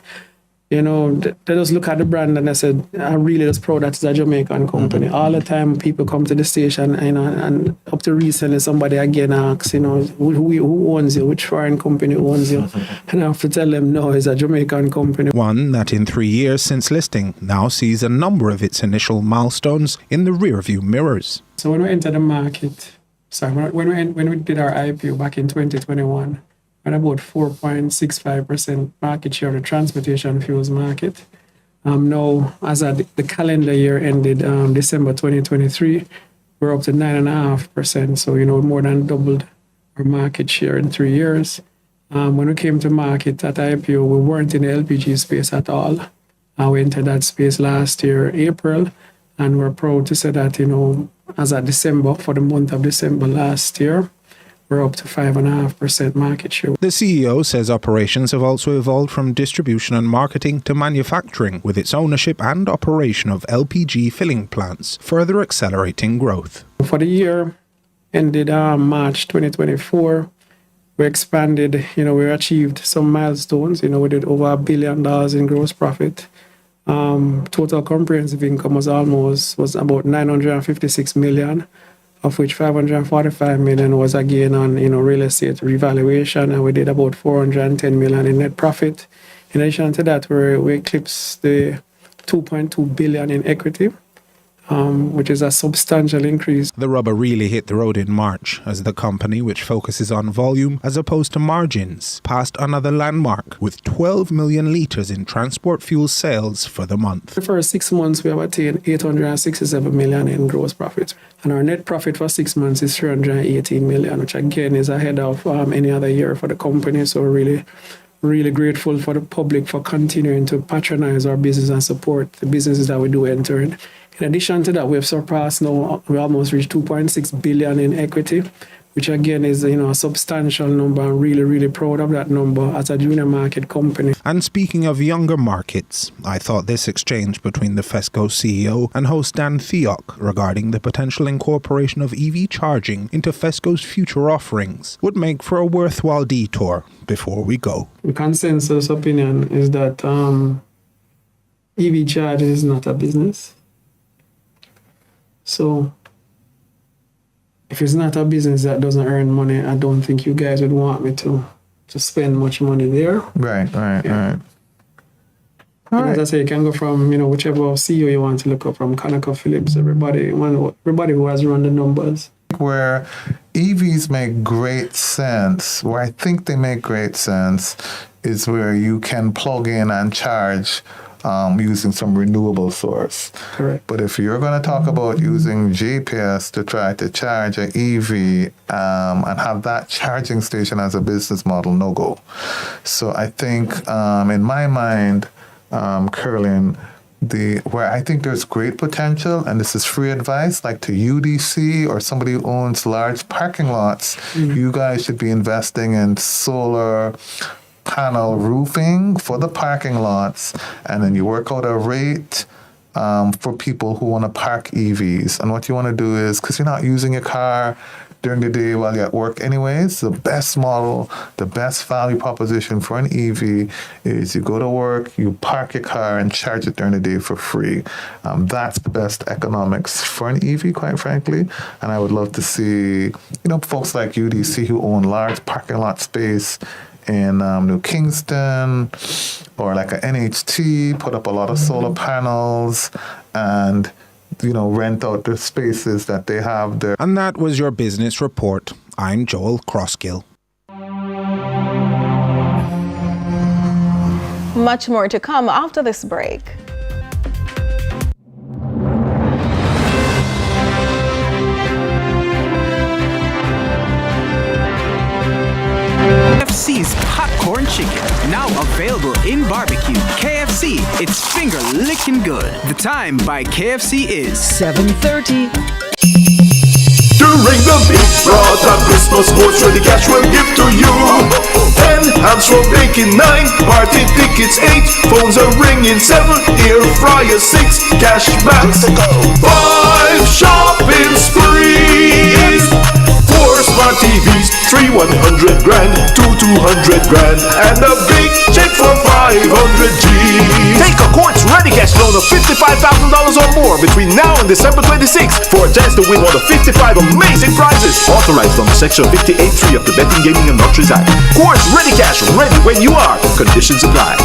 you know, they just look at the brand and they said, I'm really just proud that it's a Jamaican company. All the time people come to the station, you know, and up to recently somebody again asks, you know, who owns you? Which foreign company owns you? And I have to tell them, no, it's a Jamaican company. One that in 3 years since listing now sees a number of its initial milestones in the rearview mirrors. So when we entered the market, when we did our IPO back in 2021, at about 4.65% market share of the transportation fuels market. Now, as at the calendar year ended December 2023, we're up to 9.5%. So, you know, more than doubled our market share in 3 years. When we came to market at IPO, we weren't in the LPG space at all. We entered that space last year, April, and we're proud to say that, you know, as at December, for the month of December last year, we're up to 5.5% market share. The CEO says operations have also evolved from distribution and marketing to manufacturing, with its ownership and operation of LPG filling plants, further accelerating growth. For the year ended March 2024, we expanded, you know, we achieved some milestones. You know, we did over $1 billion in gross profit. Total comprehensive income was about 956 million. Of which 545 million was again on, you know, real estate revaluation, and we did about 410 million in net profit. In addition to that, we eclipsed the 2.2 billion in equity, which is a substantial increase. The rubber really hit the road in March as the company, which focuses on volume as opposed to margins, passed another landmark with 12 million litres in transport fuel sales for the month. The first 6 months, we have attained 867 million in gross profit. And our net profit for 6 months is 318 million, which again is ahead of any other year for the company. So we're really grateful for the public for continuing to patronize our business and support the businesses that we do enter in. In addition to that, we have surpassed now, we almost reached 2.6 billion in equity, which again is, you know, a substantial number. I'm really proud of that number as a junior market company. And speaking of younger markets, I thought this exchange between the FESCO CEO and host Dan Theok regarding the potential incorporation of EV charging into FESCO's future offerings would make for a worthwhile detour before we go. The consensus opinion is that EV charging is not a business. So if it's not a business that doesn't earn money, I don't think you guys would want me to spend much money there. Right. All right. As I say, you can go from, you know, whichever CEO you want to look up, from ConocoPhillips, everybody who has run the numbers. Where EVs make great sense, where I think they make great sense, is where you can plug in and charge using some renewable source. Correct. But if you're going to talk about using GPS to try to charge an EV and have that charging station as a business model, no go. So I think in my mind, Curlin, where I think there's great potential, and this is free advice, like to UDC or somebody who owns large parking lots, you guys should be investing in solar panel roofing for the parking lots, and then you work out a rate for people who want to park EVs. And what you want to do is, because you're not using your car during the day while you're at work anyways, the best model, the best value proposition for an EV is you go to work, you park your car and charge it during the day for free. That's the best economics for an EV, quite frankly. And I would love to see, you know, folks like UDC who own large parking lot space in New Kingston, or like an NHT, put up a lot of solar panels and, you know, rent out the spaces that they have there. And that was your business report. I'm Joel Crosskill. Much more to come after this break. chicken. Now available in barbecue. KFC, it's finger-licking good. The time by KFC is 7:30. During the Big Brother Christmas Sports Ready Cash will give to you 10 hams for baking, 9 party tickets, 8 phones are ringing, 7 air fryers, 6 cash backs, 5 shopping sprees, 4 smart TVs, 3 100 grand, 2 200 grand, and a big check for 500 G. Take a Quartz Ready Cash loan of $55,000 or more between now and December 26th for a chance to win one of 55 amazing prizes. Authorized under Section 58.3 of the Betting, Gaming and Lotteries Act. Quartz Ready Cash, ready when you are. Conditions apply.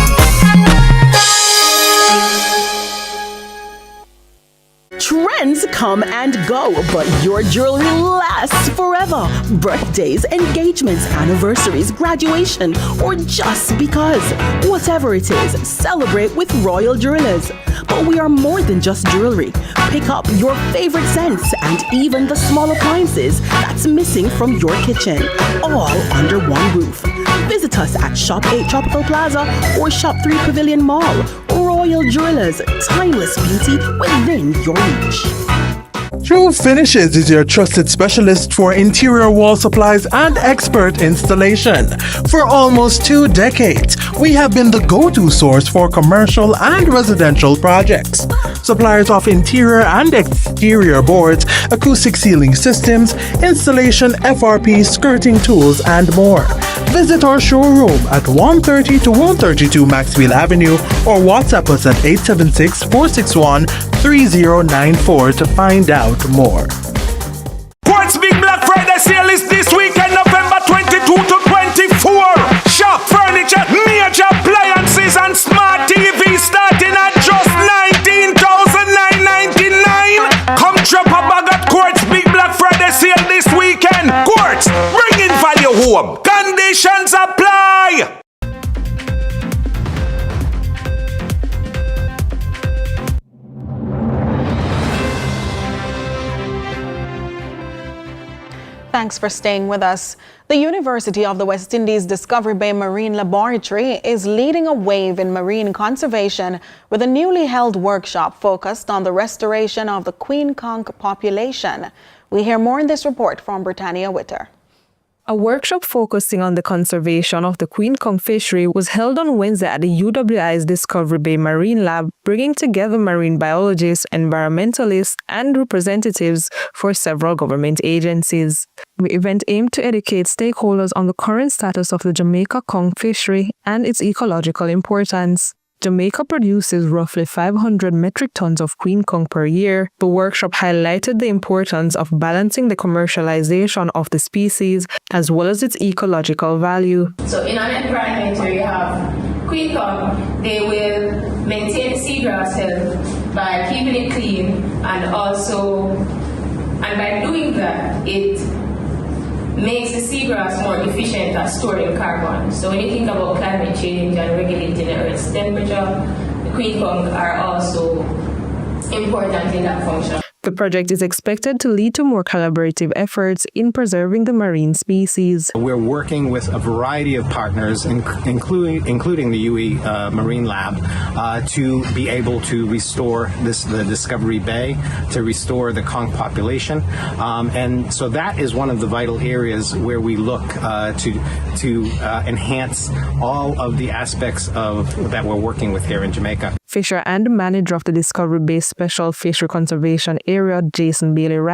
Trends come and go, but your jewelry lasts forever. Birthdays, engagements, anniversaries, graduation, or just because. Whatever it is, celebrate with Royal Jewelers. But we are more than just jewelry. Pick up your favorite scents and even the small appliances that's missing from your kitchen, all under one roof. Visit us at Shop 8 Tropical Plaza or Shop 3 Pavilion Mall. Royal Jewelers, timeless beauty within your reach. True Finishes is your trusted specialist for interior wall supplies and expert installation. For almost 2 decades, we have been the go-to source for commercial and residential projects. Suppliers of interior and exterior boards, acoustic ceiling systems, installation, FRP, skirting tools, and more. Visit our showroom at 130 to 132 Maxfield Avenue or WhatsApp us at 876-461-3094 to find out more. Quartz Big Black Friday sale is this weekend, November 22 to 24. Shop furniture, major appliances, and smart TV starting at just $19,999. Come drop a bag at Quartz Big Black Friday sale this weekend. Quartz, bringing value home. Conditions apply. Thanks for staying with us. The University of the West Indies Discovery Bay Marine Laboratory is leading a wave in marine conservation with a newly held workshop focused on the restoration of the queen conch population. We hear more in this report from Britannia Witter. A workshop focusing on the conservation of the queen conch fishery was held on Wednesday at the UWI's Discovery Bay Marine Lab, bringing together marine biologists, environmentalists, and representatives for several government agencies. The event aimed to educate stakeholders on the current status of the Jamaica conch fishery and its ecological importance. Jamaica produces roughly 500 metric tons of queen conch per year. The workshop highlighted the importance of balancing the commercialization of the species as well as its ecological value. So in an environment where you have queen conch, they will maintain the seagrass health by keeping it clean and by doing that, it makes the seagrass more efficient at storing carbon. So when you think about climate change and regulating the Earth's temperature, the queen conch are also important in that function. The project is expected to lead to more collaborative efforts in preserving the marine species. We're working with a variety of partners, including the UE Marine Lab, to be able to restore the Discovery Bay, to restore the conch population. And so that is one of the vital areas where we look to enhance all of the aspects that we're working with here in Jamaica. Fisher and manager of the Discovery Bay Special Fishery Conservation Area, Jason Bailey Wright,